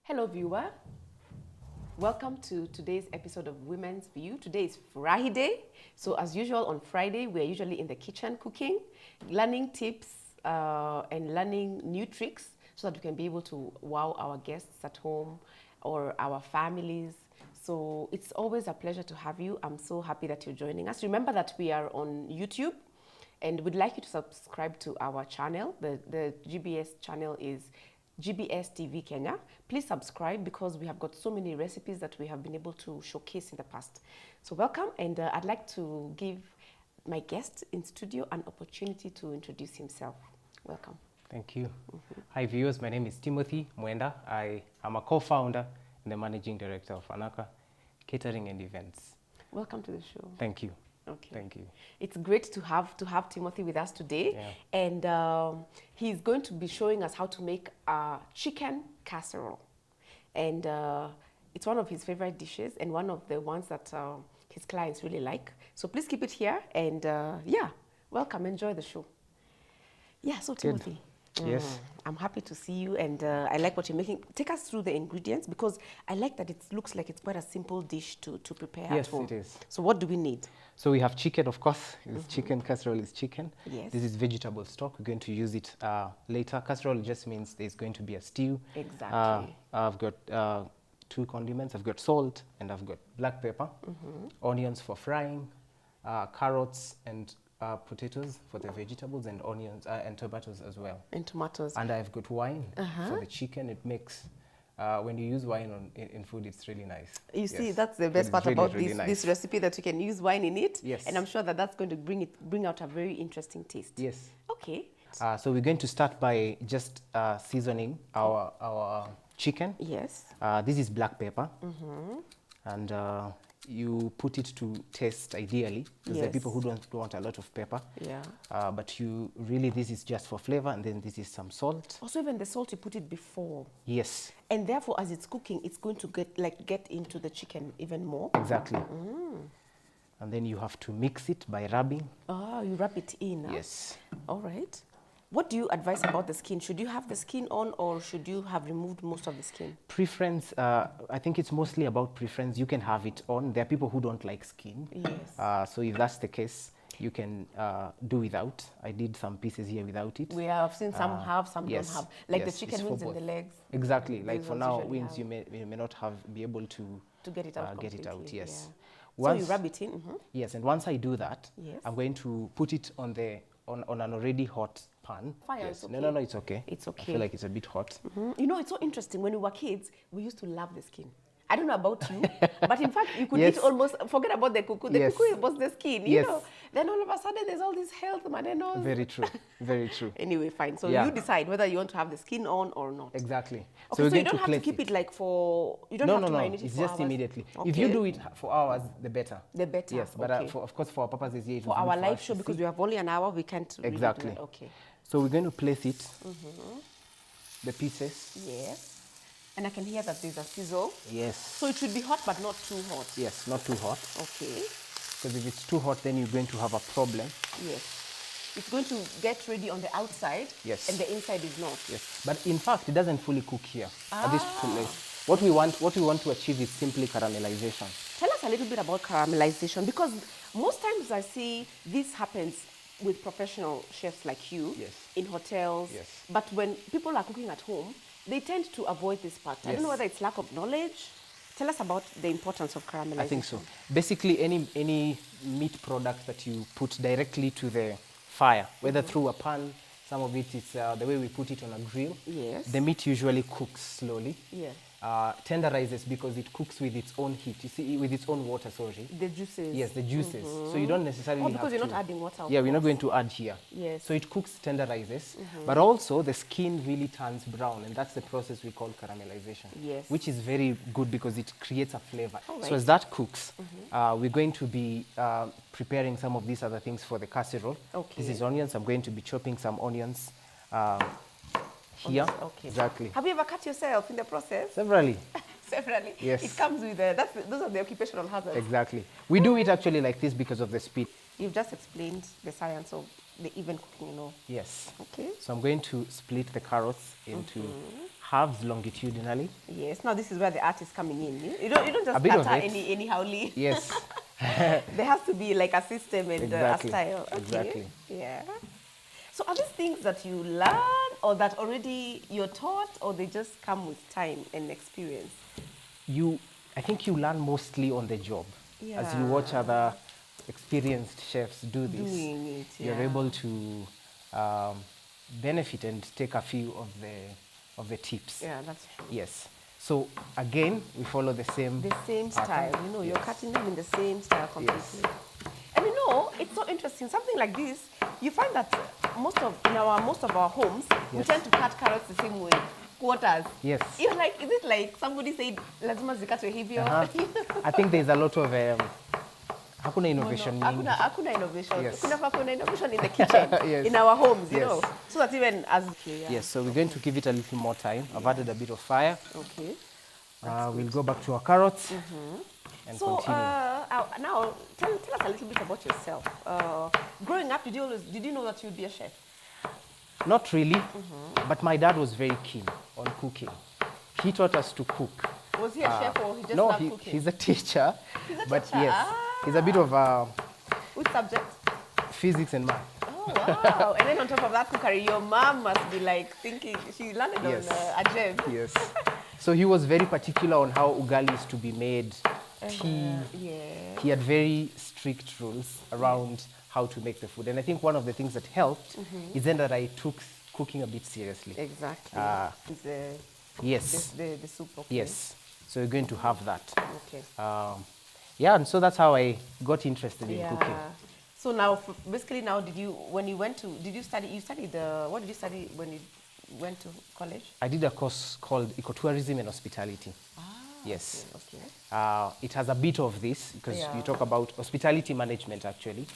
Hello viewer, welcome to today's episode of Women's View. Today is Friday, so as usual on Friday we're usually in the kitchen cooking, learning tips and learning new tricks so that we can be able to wow our guests at home or our families. So it's always a pleasure to have you. I'm so happy that you're joining us. Remember that we are on YouTube and we'd like you to subscribe to our channel. The GBS channel is GBS TV Kenya. Please subscribe because we have got so many recipes that we have been able to showcase in the past. So welcome, and I'd like to give my guest in studio an opportunity to introduce himself. Welcome. Thank you. Hi viewers, my name is Timothy Mwenda. I am a co-founder and the managing director of Anaka Catering and Events. Welcome to the show. Thank you. Okay. Thank you. It's great to have Timothy with us today, and he's going to be showing us how to make a chicken casserole, and it's one of his favorite dishes and one of the ones that his clients really like. So please keep it here, and yeah, welcome. Enjoy the show. Yeah. So Timothy. Yes. I'm happy to see you, and I like what you're making. Take us through the ingredients because I like that it looks like it's quite a simple dish to prepare at home. Yes, it is. So what do we need? So we have chicken, of course. It's chicken, casserole is chicken. Yes. This is vegetable stock. We're going to use it later. Casserole just means there's going to be a stew. Exactly. I've got 2 condiments. I've got salt and I've got black pepper, onions for frying, carrots and potatoes for the vegetables, and onions and tomatoes as well. And tomatoes. And I've got wine for the chicken. It makes, when you use wine in food, it's really nice. You see, that's the best part really, about really this recipe, that you can use wine in it. Yes. And I'm sure that that's going to bring out a very interesting taste. Yes. Okay. So we're going to start by just seasoning our chicken. Yes. This is black pepper. And you put it to taste ideally, because there are people who don't want a lot of pepper. Yeah. But you really, this is just for flavor, and then this is some salt. Also, even the salt, you put it before. Yes. And therefore, as it's cooking, it's going to get into the chicken even more. Exactly. And then you have to mix it by rubbing. Ah, you rub it in. Huh? Yes. All right. What do you advise about the skin? Should you have the skin on, or should you have removed most of the skin? Preference, I think it's mostly about preference. You can have it on. There are people who don't like skin. Yes. So if that's the case, you can do without. I did some pieces here without it. We have seen some have, some yes, don't have. Like yes, the chicken wings and the legs. Exactly. Like These for ones now, usually wings have. you may not be able to Get it out get it out. completely, Yes. yeah. So you rub it in. Yes, and once I do that, Yes. I'm going to put it on an already hot pan. Fire, yes. it's okay. No, it's okay. It's okay. I feel like it's a bit hot. You know, it's so interesting. When we were kids, we used to love the skin. I don't know about you, but in fact, you could Yes. eat almost, forget about the cuckoo. The Yes. cuckoo was the skin, you Yes. know. Then all of a sudden, there's all this health, man. Very true. Very true. Anyway, fine. So Yeah. you decide whether you want to have the skin on or not. Exactly. Okay, we're so you going don't have to place keep it like for, you don't have to marinate it it's for just hours. immediately. Okay. If you do it for hours, the better. The better, Yes, but okay. of course, for our purposes here, it For was our good live us show, to because see. we have only an hour, we can't really do Exactly. that. Okay. So we're going to place it, the pieces. Yes. And I can hear that there's a sizzle. Yes. So it should be hot, but not too hot. Yes, not too hot. Okay. Because if it's too hot, then you're going to have a problem. Yes. It's going to get ready on the outside. Yes. And the inside is not. Yes. But in fact, it doesn't fully cook here at this place. What we want to achieve is simply caramelization. Tell us a little bit about caramelization, because most times I see this happens with professional chefs like you. Yes. In hotels. Yes. But when people are cooking at home, they tend to avoid this part. I don't know Yes. whether it's lack of knowledge. Tell us about the importance of caramelization. I think so. Basically, any meat product that you put directly to the fire, whether through a pan, some of it is the way we put it on a grill. Yes. The meat usually cooks slowly. Yes. tenderizes because it cooks with its own heat. You see, with its own water, sorry. The juices. Yes, the juices. So you don't necessarily have because you're to. not adding water. Yeah, we're not going to add here. Yes. So it cooks, tenderizes, but also the skin really turns brown, and that's the process we call caramelization. Yes. Which is very good because it creates a flavor. All So right. as that cooks, we're going to be preparing some of these other things for the casserole. Okay. This is onions. I'm going to be chopping some onions here. Okay. Exactly. Have you ever cut yourself in the process? Severally. Severally. Yes. It comes with those are the occupational hazards. Exactly. We do it actually like this because of the speed. You've just explained the science of the even cooking, Yes. Okay. So I'm going to split the carrots into halves longitudinally. Yes. Now this is where the art is coming in. You don't just A bit of scatter it. anyhowly. Yes. There has to be like a system and Exactly. a style. Okay. Exactly. Yeah. So are these things that you learn or that already you're taught, or they just come with time and experience? I think you learn mostly on the job. As you Yeah. watch other experienced chefs do this, Doing it, you're yeah. able to benefit and take a few of the tips. Yeah, that's true. Yes. So again, we follow the same The same style, pattern. you're Yes. cutting them in the same style completely. And it's so interesting. Something like this, you find that most of our homes, we Yes. tend to cut carrots the same way, quarters. Yes. You're like, is it like somebody said, lazima zikatwe hivyo? I think there's a lot of hakuna innovation. Hakuna innovation. Yes. Kuna innovation in the kitchen, Yes. in our homes, you Yes. know. So that even as yeah. Yes, so we're going to give it a little more time. I've added a bit of fire. Okay. We'll go back to our carrots and So continue. now tell us a little bit about yourself. Growing up, did you know that you'd be a chef? Not really, but my dad was very keen on cooking. He taught us to cook. Was he a chef or he just No, loved cooking? he's a teacher. He's a But teacher. yes, he's a bit of Which subject? physics and math. Oh, wow. And then on top of that cookery, your mom must be like thinking, she landed Yes. on a gem. Yes. So he was very particular on how ugali is to be made, tea. Yeah. He had very strict rules around how to make the food. And I think one of the things that helped is then that I took cooking a bit seriously. Exactly. It's Yes. the soup. Okay. Yes. So we're going to have that. Okay. Yeah, and so that's how I got interested in cooking. So now, basically now, did you studied, what did you study when you went to college? I did a course called Ecotourism and Hospitality. Yes. Okay. It has a bit of this because you talk about hospitality management actually.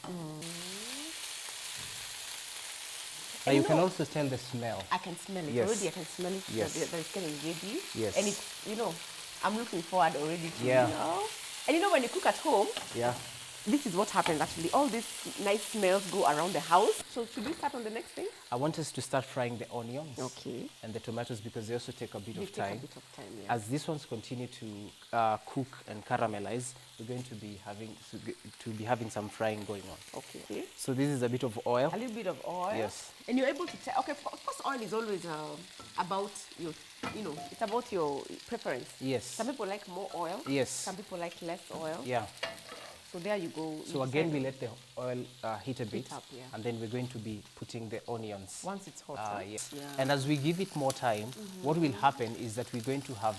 Now you can also tell the smell. I can smell it Yes. already. I can smell it. Yes. That it's getting ready. Yes. And it's, I'm looking forward already to, Yeah. And when you cook at home, Yeah. this is what happens actually. All these nice smells go around the house. So should we start on the next thing? I want us to start frying the onions Okay. and the tomatoes because they also take a bit They of take a time. bit of time, yeah. As these ones continue to cook and caramelize, we're going to be having some frying going on. Okay. So this is a bit of oil. A little bit of oil. Yes. And you're able to tell, okay, of course oil is always about your, it's about your preference. Yes. Some people like more oil. Yes. Some people like less oil. Yeah. So there you go. So again, we let the oil heat a bit, up, yeah. and then we're going to be putting the onions. Once it's hot. Yes. Yeah. And as we give it more time, what will happen is that we're going to have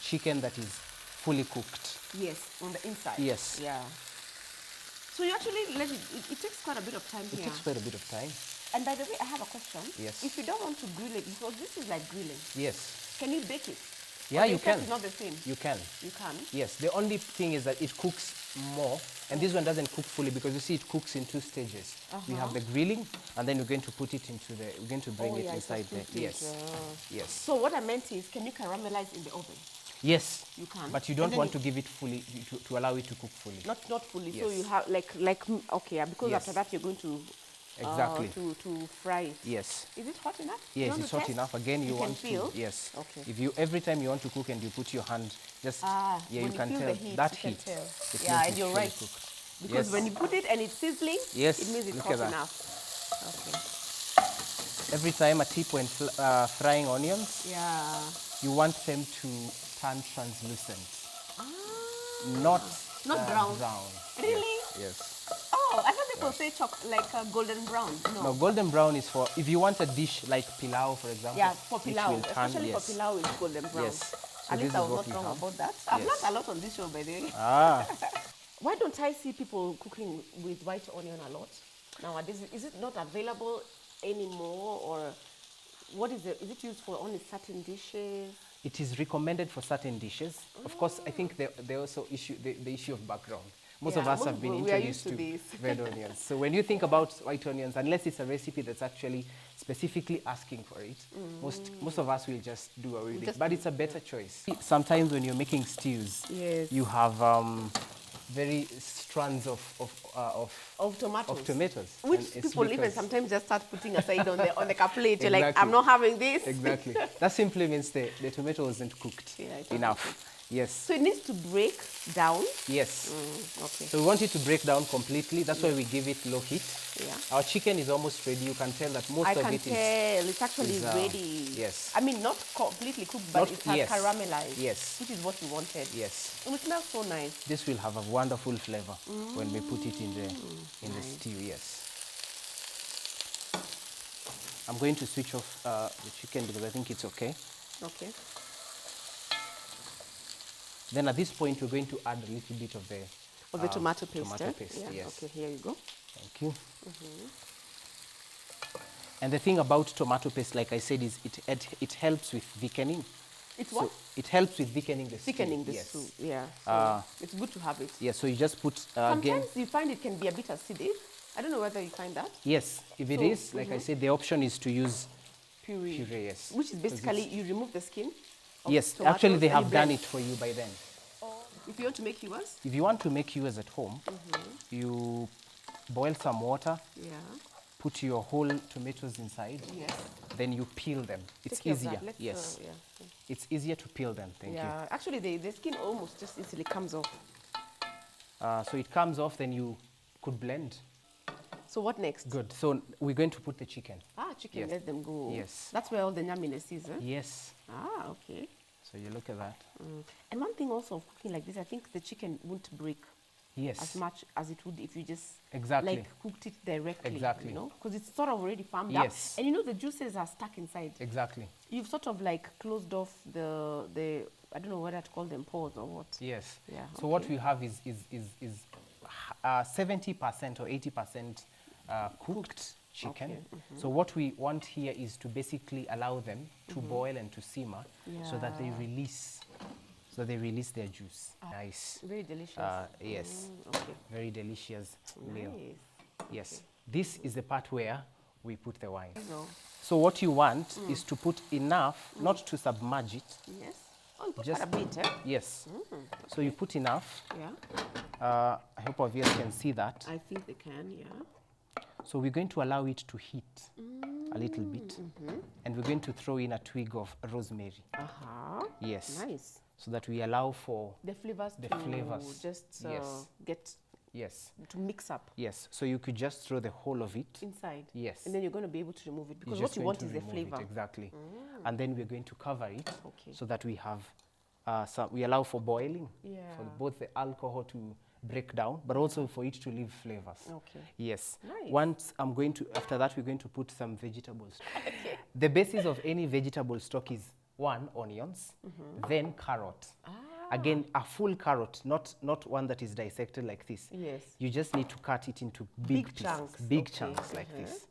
chicken that is fully cooked. Yes, on the inside. Yes. Yeah. So you actually let it takes quite a bit of time It here. takes quite a bit of time. And by the way, I have a question. Yes. If you don't want to grill it, because this is like grilling, Yes. can you bake it? Yeah, Or the you effect can. is not the same. You can. You can. Yes. The only thing is that it cooks more, and this one doesn't cook fully because you see it cooks in 2 stages. We have the grilling, and then we're going to put it into the. We're going to bring it yeah, inside it's a there. two-stage, Yes. Yes. So what I meant is, can you caramelize in the oven? Yes. You can. But you And don't then want to give it fully to allow it to cook fully. Not fully. So Yes. you have okay, because Yes. after that you're going to Exactly. to fry it. Yes. Is it hot enough? You Yes, want it's to hot test? enough. Again, you can want feel? to. Yes. Okay. If you every time you want to cook and you put your hand, just Yeah, you when can feel tell the heat, that you can heat. tell. it Yeah, means and it's you're fully right. cooked. Because Yes. when you put it and it's sizzling, Yes, it means it's look hot at that. enough. Okay. Every time a tip when frying onions, Yeah. you want them to turn translucent, Ah. not brown. Really? Yes. Oh, I thought people say like golden brown. No, golden brown is for if you want a dish like pilau, for example. Yeah, for which pilau, will turn- especially yes. for pilau, it's golden brown. Yes. At this least is I was what not we wrong have. about that. I've Yes. learned a lot on this show, by the way. Ah, Why don't I see people cooking with white onion a lot nowadays? Is it not available anymore, or what is it? Is it used for only certain dishes? it is recommended for certain dishes. Of course, I think they also issue the issue of background. Most of Yeah, us have been we are used introduced to to this. red onions. So when you think about white onions, unless it's a recipe that's actually specifically asking for it, most of us will just do away with it. just But do- it's a better choice. Sometimes when you're making stews, Yes. you have very strands of Of tomatoes. of tomatoes. Which And it's people even because- sometimes just start putting aside on the cup plate. You're like, Exactly. I'm not having this. Exactly. That simply means the tomato wasn't cooked Yeah, it wasn't enough. Yes. So it needs to break down. Yes. Okay. So we want it to break down completely. That's why we give it low heat. Yeah. Our chicken is almost ready. You can tell that most I of can it is. tell it's actually is, ready. yes. I mean, not completely cooked, but Not- it has yes. caramelized. Yes. Which is what we wanted. Yes. And it smells so nice. This will have a wonderful flavor when we put it in the Nice. stew. Yes. I'm going to switch off the chicken because I think it's okay. Okay. Then at this point, we're going to add a little bit of the Tomato paste. tomato eh? paste, Yeah. yes. Okay, here you go. Thank you. And the thing about tomato paste, like I said, is it helps with thickening. It's what? So it helps with thickening the stew. Thickening the yes. soup. Yeah. So it's good to have it. Yeah, so you just put again. Sometimes you find it can be a bit acidic. I don't know whether you find that. Yes, if it So, is, like I said, the option is to use Puree. puree. Yes. Which is basically you remove the skin. Of Yes, tomatoes actually they and have you done blend. it for you by then. If you want to make yours. If you want to make yours at home, you boil some water, Yeah. put your whole tomatoes inside, Yes. then you peel them. It's Take care of easier. that. Let's, Yes, yeah. it's easier to peel them. Thank Yeah. Actually, the skin almost just easily comes off. you. So it comes off, then you could blend. So what next? Good. So we're going to put the chicken. Chicken. Yes. Let them go. Yes. That's where all the yumminess is. Eh? Yes. Okay. So you look at that. And one thing also of cooking like this, I think the chicken won't break Yes. as much as it would if you just Exactly. like cooked it directly. Exactly. You know, because it's sort of already farmed Yes. up, and you know the juices are stuck inside. Exactly. You've sort of like closed off the I don't know whether to call them pores or what. Yes. Yeah, So what okay. we have is 70% or 80% cooked chicken. Okay, So what we want here is to basically allow them to boil and to simmer so that they Yeah. release. So they release their juice. Nice. Very delicious. Yes. Okay. Very delicious meal. Nice. Yes. This is the part where we put the wine. So, So what you want is to put enough, not to submerge it. yes. Oh, you put Just- quite a bit, eh? Yes. So you put enough. Yeah. I hope our viewers can see that. I think they can. Yeah. So we're going to allow it to heat a little bit. And we're going to throw in a twig of rosemary. Yes. Nice. So that we allow for, The flavors. The to flavors. Just Yes. get yes, to mix up yes. So you could just throw the whole of it. inside. Yes. And then you're going to be able to remove it You're because just what you going want to is the remove it, flavor. exactly. And then we're going to cover it Okay. so that we have, we allow for boiling, Yeah. for both the alcohol to break down, but also for it to leave flavors. Okay. Yes. Nice. Once after that, we're going to put some vegetables. The basis of any vegetable stock is one, onions, then carrot. Again, a full carrot, not one that is dissected like this. Yes. You just need to cut it into Big pieces, chunks, big okay. chunks like this.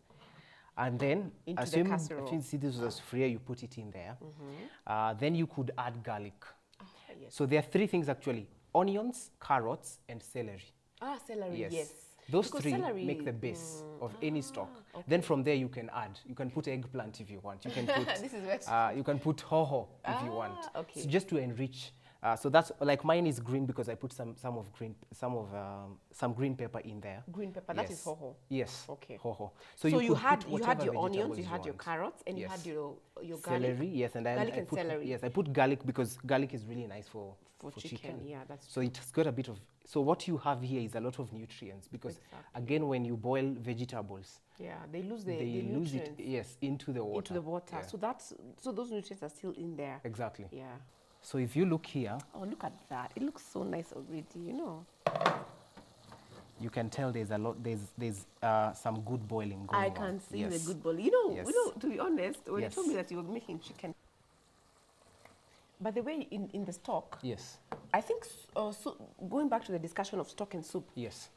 And then, Into the assuming casserole. if you see this was free, you put it in there. Then you could add garlic. Yes. So there are three things actually: onions, carrots, and celery. Celery. Yes. Those Because three celery- make the base of any stock. Then from there you can add. You can put eggplant if you want. You can put. This is where You can put hoho if you want. okay. So just to enrich. So that's like mine is green because I put some green pepper in there. green pepper. That is Yes. hoho. Yes. Okay. Hoho. So you could had put your whatever onions, vegetables you had your want. carrots, and you Yes. had your garlic. Celery, yes, and Garlic I and put, celery. yes, I put garlic because garlic is really nice for chicken. Yeah, that's So it's got a bit of. So what you have here is a lot of nutrients because Exactly. again, when you boil vegetables, yeah. They lose the they lose it nutrients yes into the water. into the water. Yeah. So those nutrients are still in there. Exactly. Yeah. So if you look here, Oh, look at that! It looks so nice already. You know. you can tell there's a lot. There's some good boiling going on. I can see Yes. the good boil. You know, Yes. you know. To be honest, when Yes. you told me that you were making chicken, By the way, in the stock, Yes. I think, going back to the discussion of stock and soup, Yes.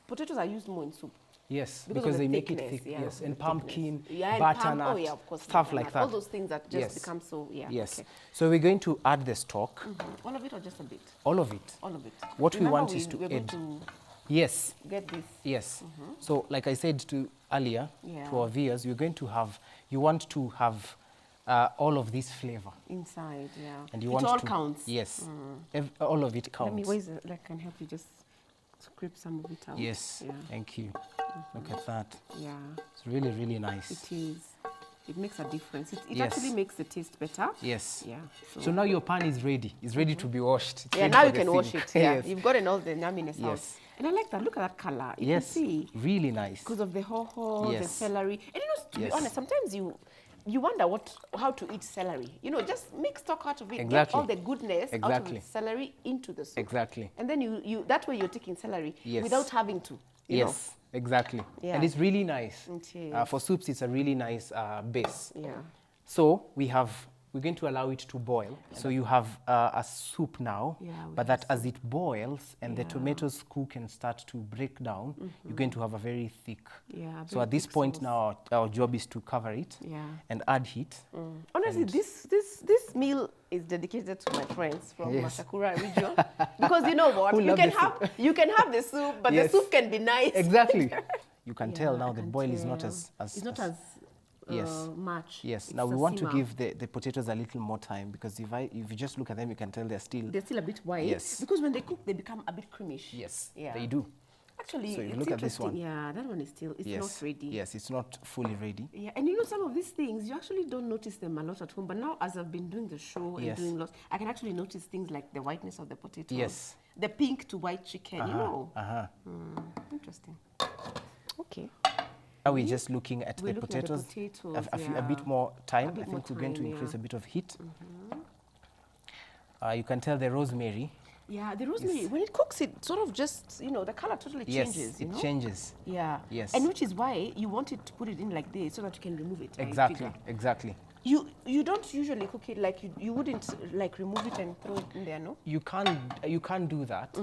potatoes are used more in soup. Yes, Because because of the they make it thickness, thick. yeah, Yes, of and the pumpkin, thickness. Yeah, and butternut, oh yeah, of course, stuff like butternut. that. All those things that just Yes. become so, yeah. Yes. Okay. So we're going to add the stock, All of it or just a bit? all of it. All of it. What we Remember want is to we're going add. to Yes. get this. Yes. So like I said to earlier, Yeah. to our viewers, you're going to have, you want to have all of this flavor. Inside, yeah. And you it want all to, counts. yes. All of it counts. Let me, where's it? Like, can help you just scrape some of it out. Yes. Yeah. Thank you. Look at that. Yeah. It's really, really nice. It is. It makes a difference. It Yes. actually makes the taste better. Yes. Yeah. So now your pan is ready. It's ready to be washed. It's Yeah, ready now for you the can wash sink. it. Yeah. Yes. You've gotten all the yumminess out. Yes. And I like that. Look at that color. You Yes. can see. Really nice. Because of the ho-ho, the Yes. celery. And you know, to be Yes. honest, sometimes you wonder how to eat celery. You know, just make stock out of it. Get Exactly. all the goodness out of Exactly. the celery into the soup. Exactly. And then you that way you're taking celery Yes. without having to. You Yes. Exactly. Yeah. And it's really nice. It is. For soups, it's a really nice base. know. Yeah. So we're going to allow it to boil. So you have a soup now, Yeah, we but have that as it boils and the Yeah. tomatoes cook and start to break down, you're going to have a very thick. Yeah, So very at this thick point sauce. now, our job is to cover it Yeah. and add heat. Honestly, this meal is dedicated to my friends from Yes. Mashakura region because you know what, Who you love can the have you can have the soup, but Yes. the soup can be nice. Exactly. You can tell Yeah, now I the can boil is not tell. as it's not as yes. much. Yes. It's Now we a want to simmer. give the potatoes a little more time because if you just look at them, you can tell they're still. They're still a bit white. Yes. Because when they cook, they become a bit creamish. Yes. Yeah. They do. Actually, So you it's look at this interesting. one. Yeah, that one is still it's Yes. not ready. Yes, it's not fully ready. Yeah, and you know some of these things you actually don't notice them a lot at home. But now, as I've been doing the show and Yes. doing lots, I can actually notice things like the whiteness of the potatoes. Yes. The pink to white chicken. You know. Interesting. Okay. Now we're just looking at We're the looking at the potatoes. potatoes, A yeah. bit more time. bit I more think we're going to time, increase yeah. a bit of heat. You can tell the rosemary. Yeah, the rosemary, Yes. when it cooks, it sort of just, you know, the color totally Yes, changes. it you know? changes. Yeah. Yes. And which is why you want it to put it in like this so that you can remove it. I Exactly, figure. exactly. You don't usually cook it like you wouldn't like remove it and throw it in there, no? You can do that,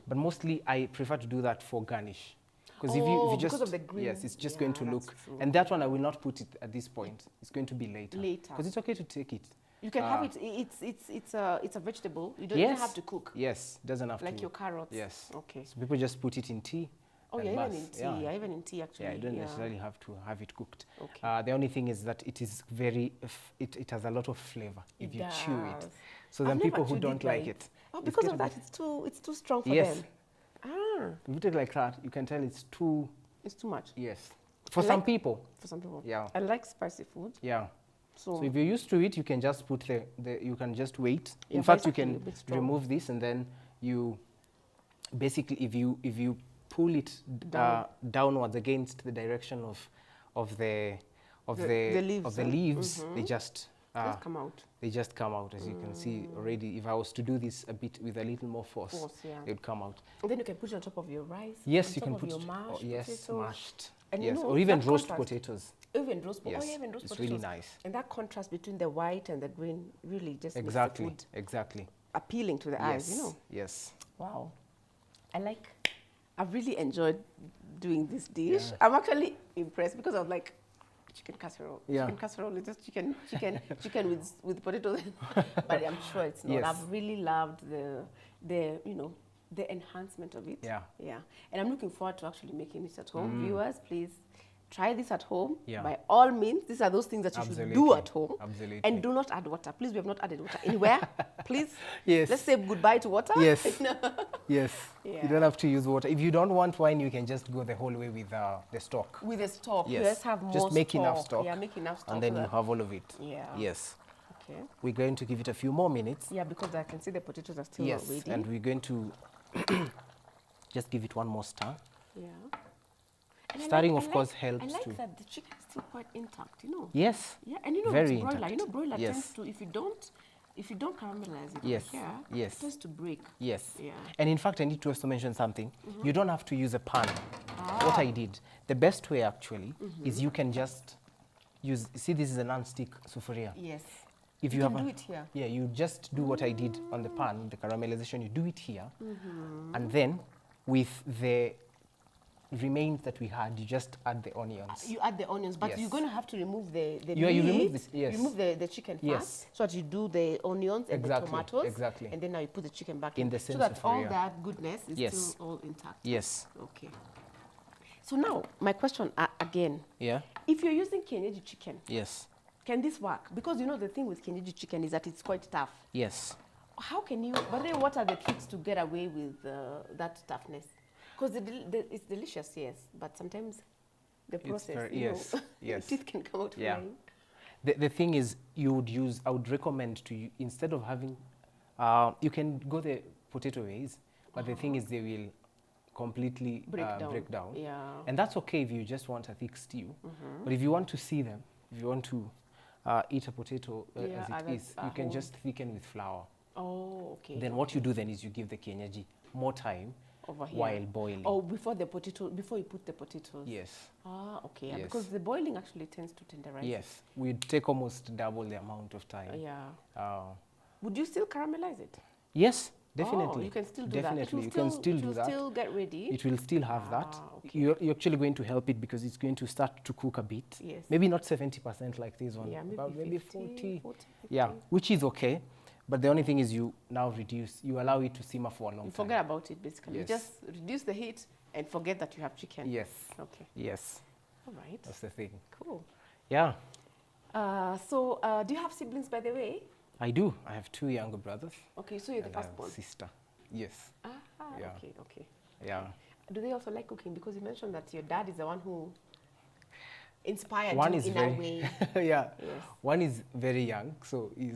but mostly I prefer to do that for garnish. Because if Oh, you just because of the green. yes, it's just Yeah, going to that's look. true. And that one I will not put it at this point. It's going to be later. Later. Because it's okay to take it. You can have it. It's a vegetable. You don't even have to cook. Yes, doesn't have Like to. your carrots. Yes. Okay. So people just put it in tea. Oh and yeah, even bas. in tea. Yeah, even in tea actually. Yeah, you don't necessarily have to have it cooked. Okay. The only thing is that it is very, it has a lot of flavor if you chew it. does. So I've then never people who chewed don't like right. it. Oh, it's because get of a that, bit- it's too strong for Yes. them. Ah, If you take like that, you can tell it's too, it's too much yes. For I some like- people, for some people. yeah. I like spicy food, Yeah. so, So if you're used to it, you can just put you can just wait. Yeah, In but fact, it's you actually a can bit strong. remove this and then you, basically if you pull it Down. downwards against the direction of the leaves, huh? leaves, they just just come out. they just come out, as you can see already. If I was to do this a bit with a little more force, Yeah. it would come out. And then you can put it on top of your rice. Yes, on you top can of put your mashed yes, potatoes. mashed. And you Yes, know, or even that roast contrast- potatoes. Even roast, Yes, oh yeah, even roast it's potatoes. really nice. And that contrast between the white and the green really just Exactly, makes the food exactly. appealing to the eyes. You know. Yes. Wow. I've really enjoyed doing this dish. Yeah. I'm actually impressed because I was like, chicken casserole. Yeah. Chicken casserole is just chicken with potatoes. But I'm sure it's not. Yes. I've really loved the the enhancement of it. Yeah. Yeah. And I'm looking forward to actually making it at home. Viewers, please try this at home. Yeah. By all means, these are those things that you should do Absolutely. at home. Absolutely. And do not add water. Please, we have not added water anywhere. Please. Yes. Let's say goodbye to water. Yes. Yes. Yeah. You don't have to use water. If you don't want wine, you can just go the whole way with the stock. With the stock, Yes. let's have more Just make stock. enough stock. Yeah, make enough stock. And then so you that- have all of it. Yeah. Yes. Okay. We're going to give it a few more minutes. Yeah, because I can see the potatoes are still Yes. not ready. And we're going to just give it one more stir. Yeah. And Stirring, of course, helps I like too. that the chicken is still quite intact, you know. Yes. Yeah, and you know Very it's broiler. intact. You know, broiler Yes. tends to, if you don't caramelize it Yes. over here, Yes. it tends to break. Yes. Yeah. And in fact, I need to also mention something. You don't have to use a pan. What I did, the best way actually is you can just use, see this is a non-stick sufuria. Yes. if You you can have do a, it here. yeah, you just do what I did on the pan, the caramelization, you do it here. And then with the remains that we had, you just add the onions. You add the onions, but Yes. you're going to have to remove the You meat. remove this, yes. You remove the chicken first, Yes. so that you do the onions and the Exactly, tomatoes. exactly. And then now you put the chicken back In the so same that all sufuria. that goodness is Yes. still all intact. Yes. Okay. So now, my question again. Yeah. If you're using kienyeji chicken, Yes. can this work? Because you know the thing with kienyeji chicken is that it's quite tough. Yes. How can you, but then what are the tricks to get away with that toughness? Because it's delicious, yes, but sometimes the process, yes, your teeth can come out Yeah. flying. The thing is, I would recommend to you, instead of having, you can go the potato ways, but the thing is they will completely break down. Yeah. And that's okay if you just want a thick stew. But if you want to see them, if you want to eat a potato Yeah, as it is, you can just thicken with flour. Oh, okay. Then what you do then is you give the kienyeji more time Over here. while boiling. Oh, before you put the potatoes. Yes. Ah, okay. Yeah, Yes. because the boiling actually tends to tenderize. Yes. We'd take almost double the amount of time. Yeah. Would you still caramelize it? Yes, definitely. Oh, you can still do definitely. that. You can still do that. It will still get ready. It will still have that. Okay. You're actually going to help it because it's going to start to cook a bit. Yes. Maybe not 70% like this one. Yeah, but maybe 40. Yeah, which is okay. But the only thing is you now you allow it to simmer for a long You time. forget about it, basically. Yes. You just reduce the heat and forget that you have chicken. Yes. Okay. Yes. All right. That's the thing. Cool. Yeah, So, do you have siblings, by the way? I do. I have 2 younger brothers. Okay, so you're the and a firstborn. sister. Yes. Yeah. Okay, okay. Yeah. Do they also like cooking? Because you mentioned that your dad is the one who inspired One you is in very a way. yeah. Yes. One is very young, so we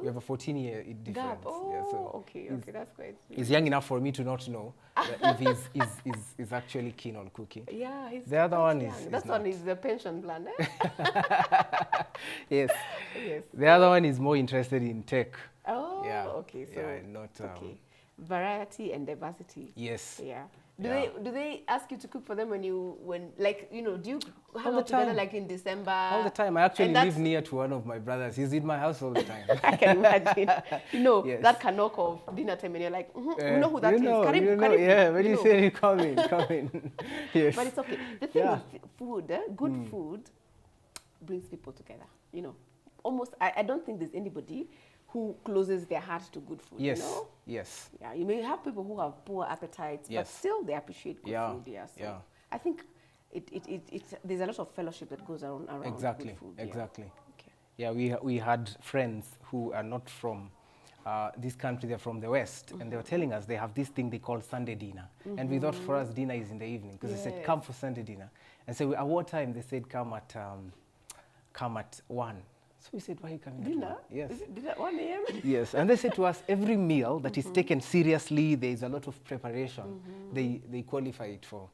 have a 14-year difference. Gap. Oh, Yeah, so okay, okay, that's quite sweet. he's young enough for me to not know that if he's actually keen on cooking. Yeah, he's The other quite one young. is That not. one is the pension plan, eh? Yes. Yes. The other one is more interested in tech. Oh, Yeah. okay. So, Yeah, not. okay. Variety and diversity. Yes. Yeah. Yeah. Do they ask you to cook for them when do you hang All the out together time. like in December? All the time. I actually And that's- live near to one of my brothers. He's in my house all the time. I can imagine. Yes. That can knock off dinner time and you're like, we know who that you is. know, Karibu, you know, karibu, yeah, when you know. say come in, come in. Yes. But it's okay. The thing Yeah. with food, good food brings people together. Almost, I don't think there's anybody who closes their heart to good food. Yes. You know? Yes. Yeah, you may have people who have poor appetites, but Yes. still they appreciate good Yeah, food. Yeah, so yeah. I think there's a lot of fellowship that goes around Exactly. good food. Yeah. Exactly. Okay. Yeah, we had friends who are not from this country, they're from the West, and they were telling us they have this thing they call Sunday dinner. And we thought for us dinner is in the evening, because they said, Yes. come for Sunday dinner. And so at what time? They said, come at 1. So we said, why are you coming Dinner? at 1? Yes. Is it dinner at 1 a.m.? Yes, and they said to us, every meal that is taken seriously, there is a lot of preparation. They qualify it to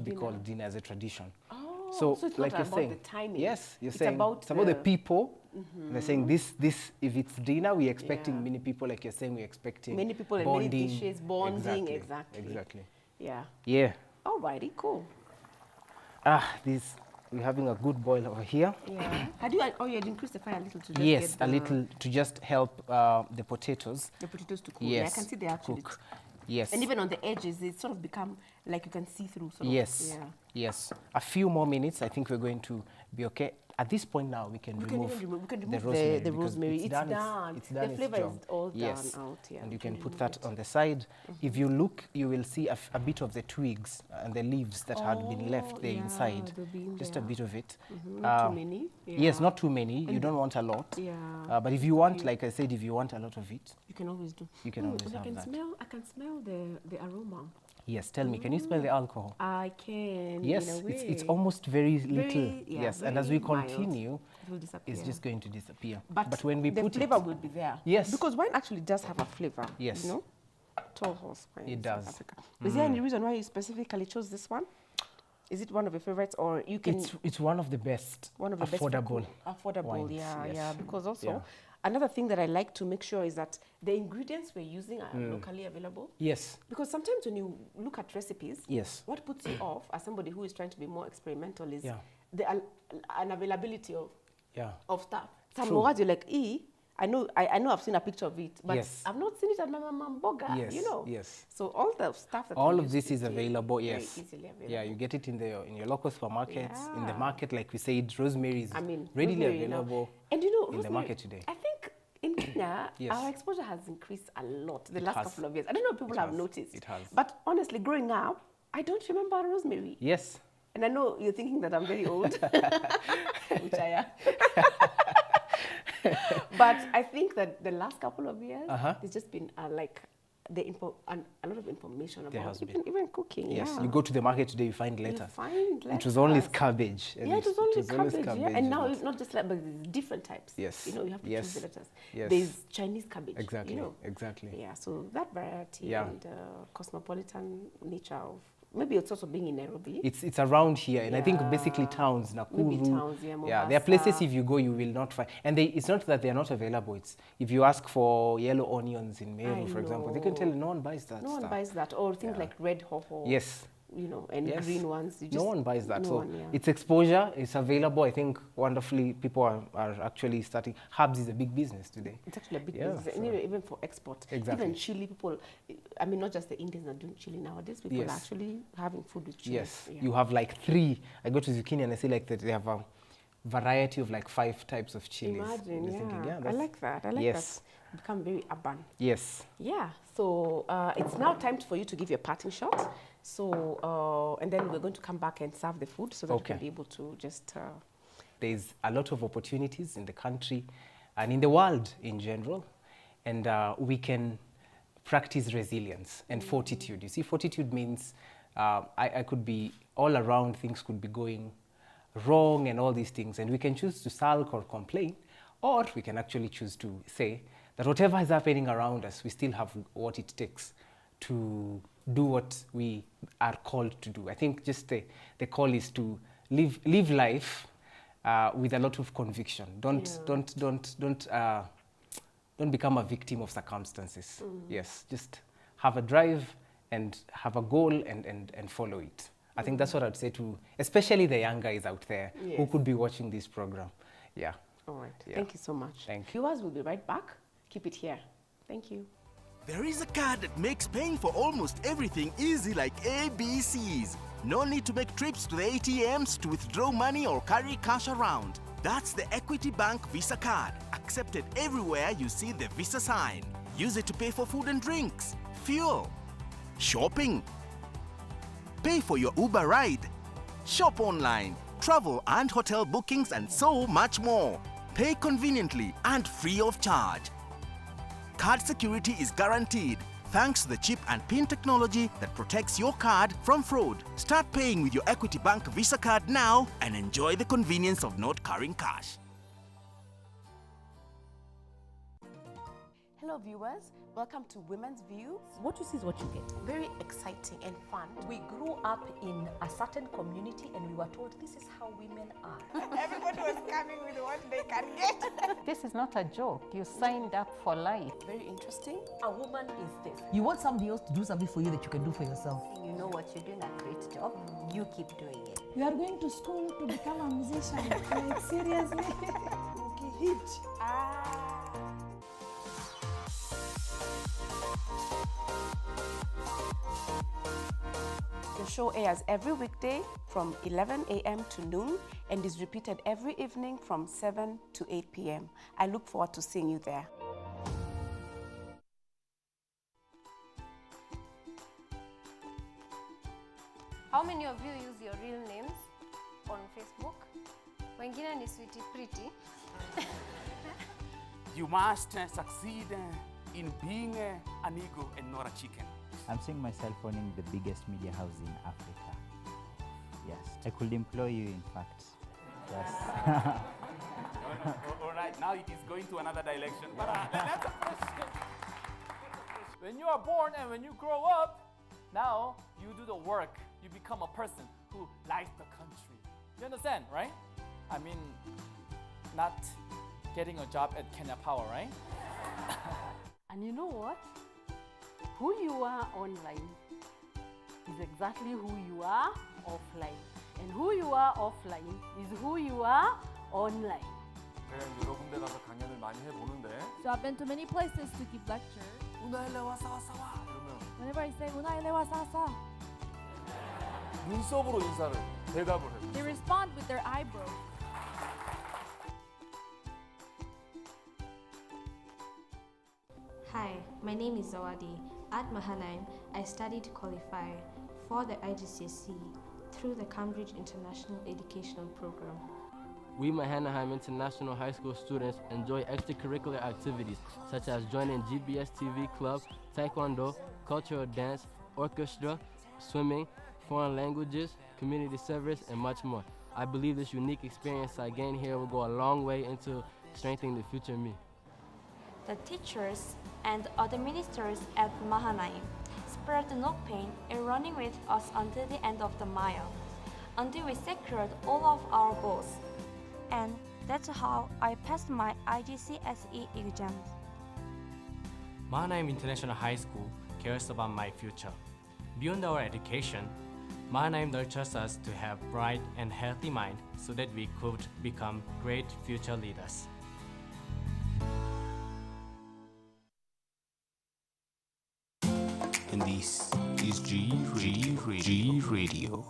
be dinner. called dinner as a tradition. Oh, So, it's like not you're about saying, the timing. yes, you're It's saying about it's about the the- people. And they're saying this if it's dinner, we're expecting Yeah. many people. Like you're saying, we're expecting Many people and bonding. many dishes, bonding, exactly. Exactly. Yeah. Yeah. Alrighty, cool. We're having a good boil over here. Yeah. You had increased the fire a little to just Yes, get a little to just help the potatoes. the potatoes to cool. Yes. Yeah, I can see they actually cook. Yes. And even on the edges, they sort of become like you can see through. Sort Yes. Of. Yeah. Yes. A few more minutes, I think we're going to be okay. At this point now, we can remove the rosemary. the because rosemary. It's done. It's done The its flavor job. is all Yes. done out. Yeah. And we you can put remove that it. on the side. If you look, you will see a bit of the twigs and the leaves that had been left there yeah, inside. they'll be in Just there. a bit of it. Not too many. Yes, not too many. You don't want a lot. Yeah. But if you want, like I said, if you want a lot of it, You can always do. you can always and have I can that. I can smell the aroma. Yes, tell me, can you smell the alcohol? I can. Yes, in a way. it's almost very little. yeah, Yes, and as we very mild. continue, It will disappear. it's just going to disappear. But when we the put flavor it, will be there. Yes. Because wine actually does have a flavor. Yes. You know? Tall horse wine. It in South does. Africa. Is there any reason why you specifically chose this one? Is it one of your favorites, or you can? it's one of the best, One of the affordable. best affordable. wines, Yeah, yes. yeah. Because also Yeah. another thing that I like to make sure is that the ingredients we're using are locally available. Yes, Because sometimes when you look at recipes, yes, what puts you off as somebody who is trying to be more experimental is Yeah. the unavailability yeah. of stuff. Some True. words you're like, I know I've seen a picture of it, but Yes. I've not seen it at my mama mboga, Yes, you know. yes. So all the stuff that All we of used this to is take, available, very yes. easily available. Yeah, you get it in your local supermarkets, in the Yeah. market, like we said, rosemary is I mean, readily rosemary, you know. available And you know, in the rosemary, market today. I think in Kenya, Yes. our exposure has increased a lot the It last has. couple of years. I don't know if people It have has. noticed. It has. But honestly, growing up, I don't remember rosemary. Yes. And I know you're thinking that I'm very old, which I am. But I think that the last couple of years, there's just been like a lot of information There about has been. even cooking. Yes, yeah. you go to the market today, you find lettuce. You find It was always lettuce. cabbage. And Yeah, it was only always cabbage. Yeah. And now and it's not just like, but there's different types. Yes. You know, you have to Yes. choose the lettuce. Yes. There's Chinese cabbage. Exactly. You know. Exactly. Yeah. So that variety Yeah. and cosmopolitan nature of maybe it's also being in Nairobi. It's around here, and I think Yeah. basically towns, Nakuru. Maybe towns, yeah, Yeah, there are places Mombasa. if you go you will not find, and it's not that they are not available. It's if you ask for yellow onions in Meru, for example, they can tell you no one buys that. No stuff. one buys that, or things Yeah. like red hoho. Yes. You know, and Yes. green ones. You No just, one buys that. no So one, yeah. it's exposure, it's available. I think wonderfully people are actually starting. Herbs is a big business today. It's actually a big Yeah, business, so- and even for export. Exactly. Even chili, people, I mean, not just the Indians are doing chili nowadays, people Yes. are actually having food with chili. Yes, Yeah. you have like 3. I go to zucchini and I see like that they have a variety of like 5 types of chilies. Imagine, I'm just thinking, yeah. I that's- like that. I like yes. that. Become very urban. Yes. Yeah, so it's now time for you to give your parting shot. So, and then we're going to come back and serve the food so that we can Okay. be able to just... There's a lot of opportunities in the country and in the world in general, and we can practice resilience and fortitude. You see, fortitude means I could be all around, things could be going wrong and all these things, and we can choose to sulk or complain, or we can actually choose to say that whatever is happening around us, we still have what it takes to do what we are called to do. I think just the call is to live life with a lot of conviction. Don't become a victim of circumstances. Yes, just have a drive and have a goal and follow it. I think that's what I'd say to, especially the young guys out there who Yes. could be watching this program. Yeah. All right. Yeah. Thank you so much. Thank you. Viewers, we'll be right back. Keep it here. Thank you. There is a card that makes paying for almost everything easy like ABCs. No need to make trips to the ATMs to withdraw money or carry cash around. That's the Equity Bank Visa card, accepted everywhere you see the Visa sign. Use it to pay for food and drinks, fuel, shopping, pay for your Uber ride, shop online, travel and hotel bookings, and so much more. Pay conveniently and free of charge. Card security is guaranteed thanks to the chip and PIN technology that protects your card from fraud. Start paying with your Equity Bank Visa card now and enjoy the convenience of not carrying cash. Hello, viewers. Welcome to Women's View. What you see is what you get. Very exciting and fun. We grew up in a certain community and we were told this is how women are. Everybody was coming with what they can get. This is not a joke. You signed up for life. Very interesting. A woman is this. You want somebody else to do something for you that you can do for yourself. You know what you're doing, a great job. You keep doing it. You are going to school to become a musician. Like, seriously? Hit. The show airs every weekday from 11 a.m. to noon and is repeated every evening from 7 to 8 p.m. I look forward to seeing you there. How many of you use your real names on Facebook? Wengine ni sweetie pretty. You must succeed in being an eagle and not a chicken. I'm seeing myself owning the biggest media house in Africa. Yes, I could employ you, in fact. Yes. All right, now it is going to another direction. But that's a question. When you are born and when you grow up, now you do the work. You become a person who likes the country. You understand, right? I mean, not getting a job at Kenya Power, right? And you know what? Who you are online is exactly who you are offline. And who you are offline is who you are online. 제가 이제 여러 군데 가서 강연을 많이 해보는데 So I've been to many places to give lecture. 우나일레 와서 와서 이러면 Whenever I say "Unaile wa sasa," 눈썹으로 인사를 대답을 해요. they respond with their eyebrows. Hi, my name is Zawadi. At Mahanaim, I studied to qualify for the IGCSE through the Cambridge International Educational Program. We Mahanaim International High School students enjoy extracurricular activities such as joining GBS TV Club, Taekwondo, cultural dance, orchestra, swimming, foreign languages, community service, and much more. I believe this unique experience I gained here will go a long way into strengthening the future me. The teachers and other ministers at Mahanaim spared no pain in running with us until the end of the mile, until we secured all of our goals. And that's how I passed my IGCSE exams. Mahanaim International High School cares about my future. Beyond our education, Mahanaim nurtures us to have bright and healthy mind so that we could become great future leaders. And this is G Radio.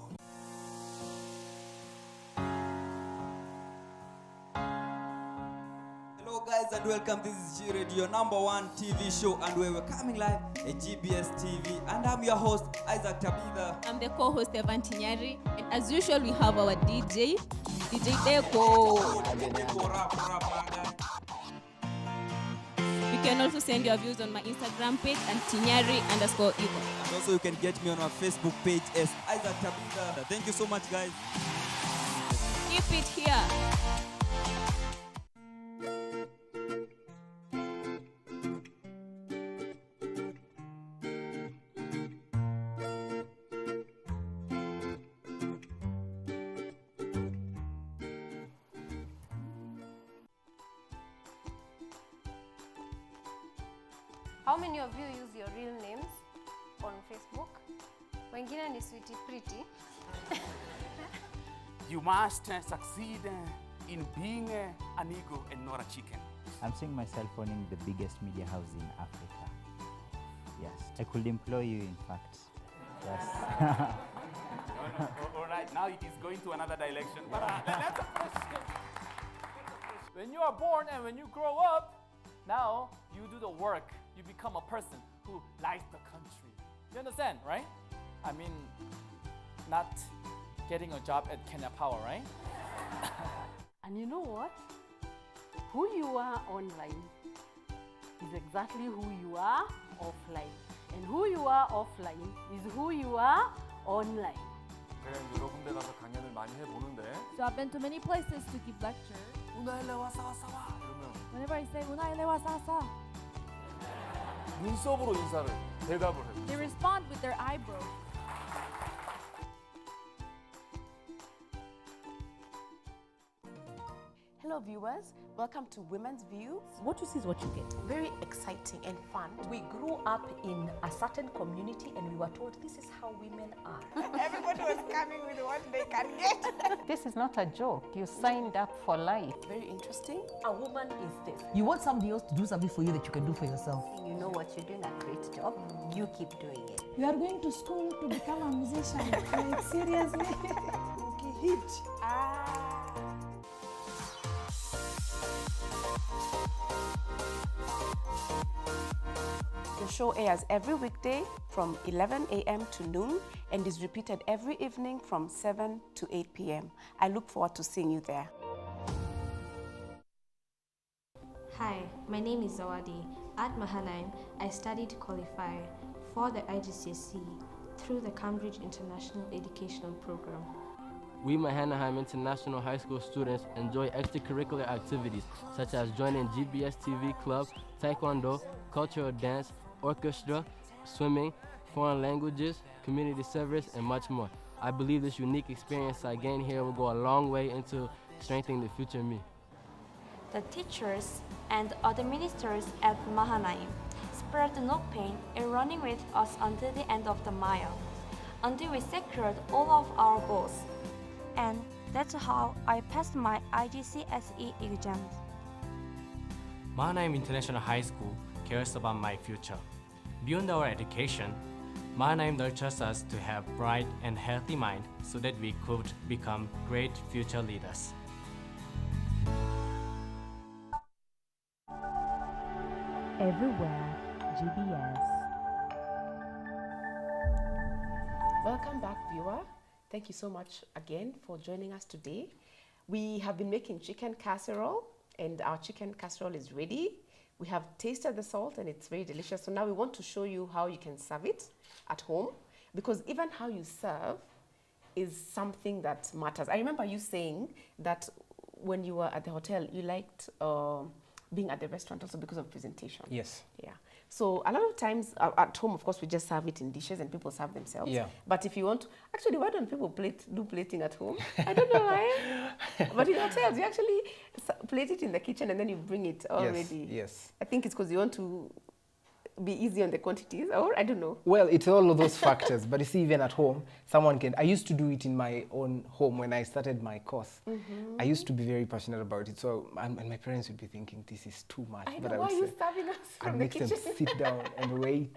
Hello guys and welcome. This is G Radio, #1 TV show, and we're coming live at GBS TV. And I'm your host, Isaac Tabitha. I'm the co-host Evan Tinyari, and as usual we have our DJ Deco. You can also send your views on my Instagram page and Tinyari_Evo. And also you can get me on our Facebook page as Isaac Tabitha. Thank you so much guys. Keep it here. How many of you use your real names on Facebook? Wengine ni sweetie pretty. You must succeed in being an eagle and not a chicken. I'm seeing myself owning the biggest media house in Africa. Yes, I could employ you, in fact. Yes. All right, now it is going to another direction. But that's a question. When you are born and when you grow up, now you do the work. You become a person who likes the country. You understand, right? I mean, not getting a job at Kenya Power, right? And you know what? Who you are online is exactly who you are offline. And who you are offline is who you are online. 제가 이제 여러 군데 가서 강연을 많이 해보는데 So I've been to many places to give lecture. 우나일레 와서 이러면 Whenever I say "Unaile wa sasa," 눈썹으로 인사를 대답을 해요. they respond with their eyebrows. Hello viewers, welcome to Women's View. What you see is what you get. Very exciting and fun. We grew up in a certain community and we were told this is how women are. Everybody was coming with what they can get. This is not a joke. You signed up for life. Very interesting. A woman is this. You want somebody else to do something for you that you can do for yourself. You know what you're doing a great job. You keep doing it. You are going to school to become a musician. Like, seriously? Okay, hit. The show airs every weekday from 11 a.m. to noon and is repeated every evening from 7 to 8 p.m. I look forward to seeing you there. Hi, my name is Zawadi. At Mahanaim, I studied to qualify for the IGCSE through the Cambridge International Educational Program. We Mahanaim International High School students enjoy extracurricular activities such as joining GBS TV Club, Taekwondo, cultural dance, orchestra, swimming, foreign languages, community service, and much more. I believe this unique experience I gained here will go a long way into strengthening the future me. The teachers and other ministers at Mahanaim spared no pain in running with us until the end of the mile, until we secured all of our goals. And that's how I passed my IGCSE exams. Mahanaim International High School cares about my future. Beyond our education, Mahanaim nurtures us to have bright and healthy mind so that we could become great future leaders. Everywhere, GBS. Welcome back, viewer. Thank you so much again for joining us today. We have been making chicken casserole, and our chicken casserole is ready. We have tasted the salt and it's very delicious. So now we want to show you how you can serve it at home, because even how you serve is something that matters. I remember you saying that when you were at the hotel, you liked being at the restaurant also because of presentation. Yes. Yeah. So a lot of times at home, of course, we just serve it in dishes and people serve themselves. Yeah. But if you want, actually, why don't people do plating at home? I don't know why. But in hotels, you actually plate it in the kitchen and then you bring it already. Yes. I think it's because you want to be easy on the quantities, or I don't know. Well, it's all of those factors. But you see, even at home, someone can. I used to do it in my own home when I started my course. I used to be very passionate about it. So, and my parents would be thinking, this is too much. I but know, I why would are you say, serving us from I'd the make kitchen? them sit down and wait.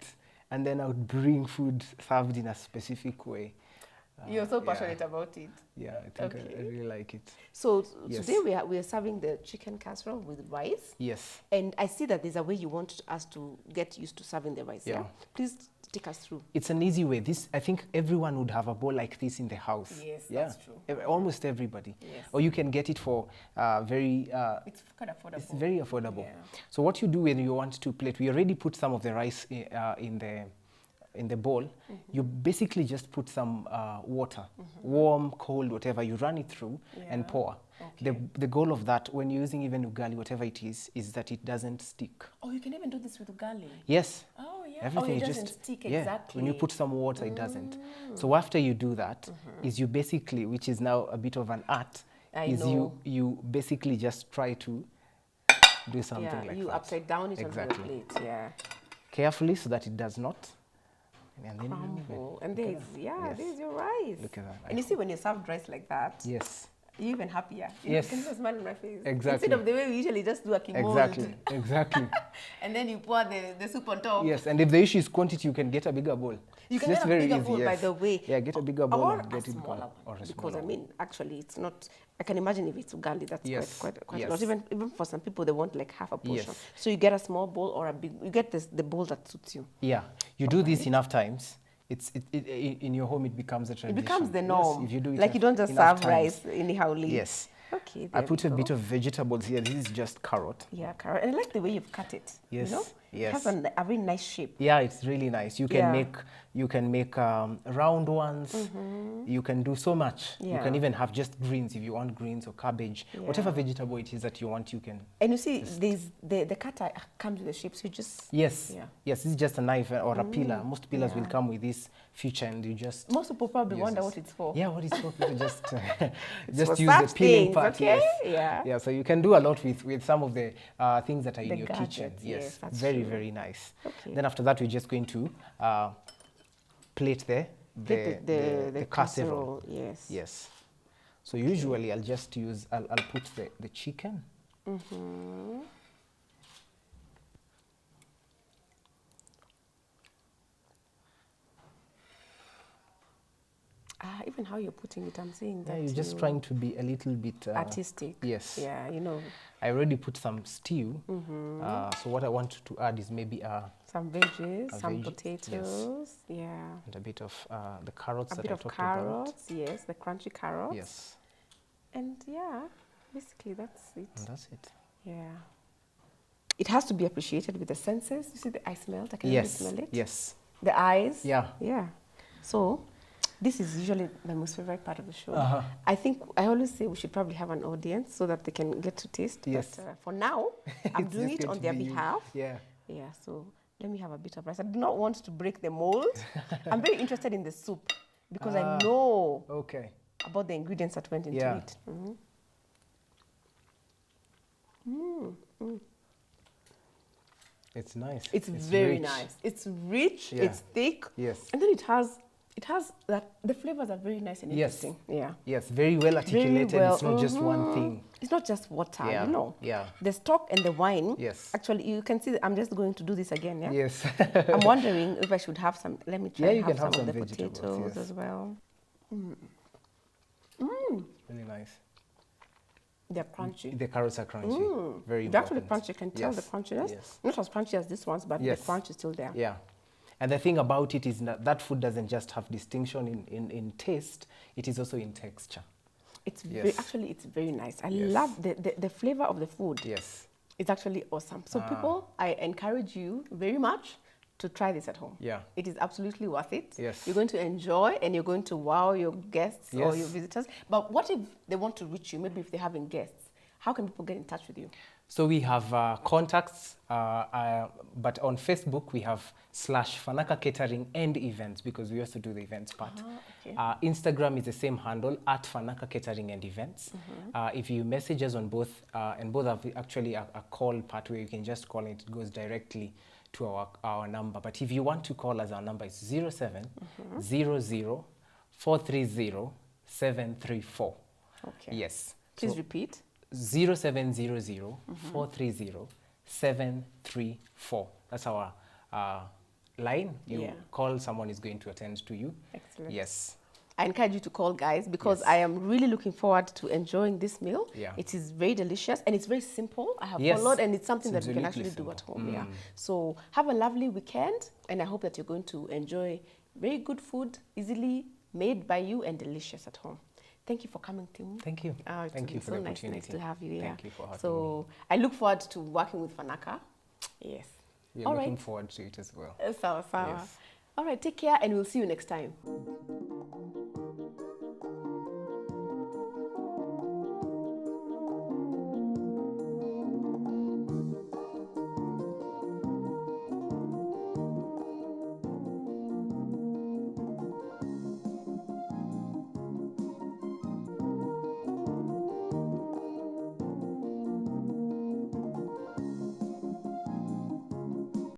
And then I would bring food served in a specific way. You're so passionate about it. Yeah, I think I really like it. So Yes. today we are serving the chicken casserole with rice. Yes. And I see that there's a way you want us to get used to serving the rice. Yeah. Please take us through. It's an easy way. I think everyone would have a bowl like this in the house. Yes, that's true. Almost everybody. Yes. Or you can get it for very... it's quite affordable. It's very affordable. Yeah. So what you do when you want to plate, we already put some of the rice in the bowl. You basically just put some water, warm, cold, whatever. You run it through and pour. Okay. The goal of that, when you're using even ugali, whatever it is that it doesn't stick. Oh, you can even do this with ugali? Yes. Oh, yeah. Everything it is doesn't just stick yeah. exactly. When you put some water, it doesn't. So after you do that, is you basically, which is now a bit of an art, you basically just try to do something like that. You upside down it exactly. on the plate. Yeah. Carefully so that it does not. And then crumble. And there's there's your rice. Look at that. And you see when you serve rice like that. Yes. You're even happier. Yes. You can see a smile on my face. Exactly. Instead of the way we usually just do a kimold. Exactly. And then you pour the soup on top. Yes, and if the issue is quantity, you can get a bigger bowl. You can get a bigger bowl, by the way. Yeah, get a bigger bowl or and get it smaller gone. One. Or a Because, smaller I mean, actually, it's not... I can imagine if it's ugali, that's quite yes. a lot. Even for some people, they want like half a portion. Yes. So you get a small bowl or a big... You get the bowl that suits you. Yeah. You do this enough times. In your home, it becomes a tradition. It becomes the norm. Yes, if you do it like you don't just serve times. rice anyhowly. Yes. Okay. I put a bit of vegetables here. This is just carrot. Yeah, carrot. And I like the way you've cut it. Yes. You know? Yes. It has a very nice shape. Yeah, it's really nice. You can make round ones. You can do so much. Yeah. You can even have just greens if you want greens or cabbage. Yeah. Whatever vegetable it is that you want, you can. And you see, the cutter comes with the shape, so you just... Yes. Yeah. Yes, this is just a knife or a peeler. Most peelers will come with this feature, and you just... Most people probably wonder what it's for. Yeah, what it's for. People just just use the peeling part. Okay? Yes. Yeah. Yeah, so you can do a lot with some of the things that are in your gadgets, kitchen. yes, that's very, true. very nice. Okay. Then after that, we're just going to plate the casserole. Yes. Yes. So usually I'll just use, I'll put the chicken. Even how you're putting it, I'm saying that. Yeah, you're just trying to be a little bit artistic. Yes. Yeah, you know. I already put some stew. So what I want to add is maybe some veggies, some potatoes. Yes. Yeah. And a bit of the carrots that I talked about. A bit of carrots, yes, the crunchy carrots. Yes. And yeah, basically that's it. And that's it. Yeah. It has to be appreciated with the senses. You see the eye smelt? I can really smell it. Yes. The eyes. Yeah. Yeah. So this is usually my most favorite part of the show. I think I always say we should probably have an audience so that they can get to taste. Yes. But for now, I'm doing it on their behalf. Yeah. Yeah. So let me have a bit of rice. I do not want to break the mold. I'm very interested in the soup because I know about the ingredients that went into it. It's nice. It's very nice. It's rich. Yeah. It's thick. Yes. And then it has that the flavors are very nice and interesting. Yeah. Yes, very well articulated. It's not just one thing. it's not just water, Yeah, you know. yeah. The stock and the wine. Yes. Actually, you can see I'm just going to do this again, yeah? Yes. I'm wondering if I should have some, let me try Yeah, you have can have some some of the vegetables, potatoes yes. as well. Really nice. They're crunchy. The carrots are crunchy. Very They're actually important. crunchy. You can tell the crunchiness. Yes. Not as crunchy as these ones, but Yes. the crunch is still there. Yeah. And the thing about it is that food doesn't just have distinction in taste, it is also in texture. It's Yes. actually, it's very nice. I Yes. love the flavor of the food. Yes. It's actually awesome. So people, I encourage you very much to try this at home. Yeah. It is absolutely worth it. Yes. You're going to enjoy and you're going to wow your guests or Yes. your visitors. But what if they want to reach you, maybe if they're having guests? How can people get in touch with you? So we have contacts, but on Facebook we have /Fanaka Catering and Events, because we also do the events part. Okay. Instagram is the same handle, @Fanaka Catering and Events. If you message us on both, and both have actually a call part where you can just call it goes directly to our number. But if you want to call us, our number is 07 00 430 734. Okay. Yes. Please repeat. 0700 430 734. That's our line. You call, someone is going to attend to you. Excellent. Yes. I encourage you to call, guys, because Yes. I am really looking forward to enjoying this meal. Yeah. It is very delicious and it's very simple. I have Yes. followed, and it's something It's that we can absolutely actually do at simple. home. Yeah. So have a lovely weekend, and I hope that you're going to enjoy very good food, easily made by you and delicious at home. Thank you for coming, Tim. Thank you. Thank you for so the nice opportunity. to have you. Yeah. Thank you for having So I look forward to working with Fanaka. Yes. We're All looking right. forward to it as well. Sawa, sawa. Yes. All right, take care, and we'll see you next time.